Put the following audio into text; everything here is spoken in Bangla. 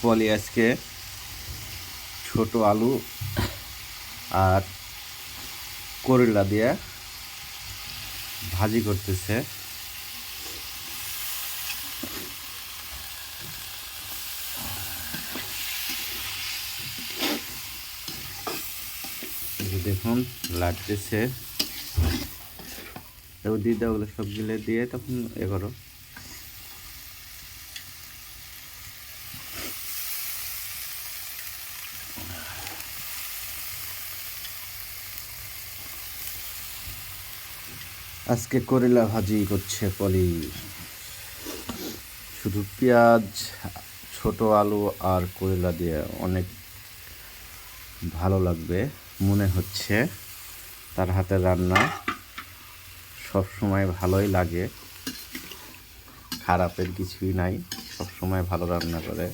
পলি আজকে ছোট আলু আর করলা দিয়ে ভাজি করতেছে। দেখুন লাগতেছে, দিয়ে দাও ওগুলো সবগুলো দিয়ে তখন এ করো। আজকে করলা ভাজি করছে পলি, শুধু পেঁয়াজ, ছোট আলু আর করলা দিয়ে অনেক ভালো লাগবে মনে হচ্ছে। তার হাতের রান্না সব সময় ভালোই লাগে, খারাপের কিছুই নাই, সব সময় ভালো রান্না করে।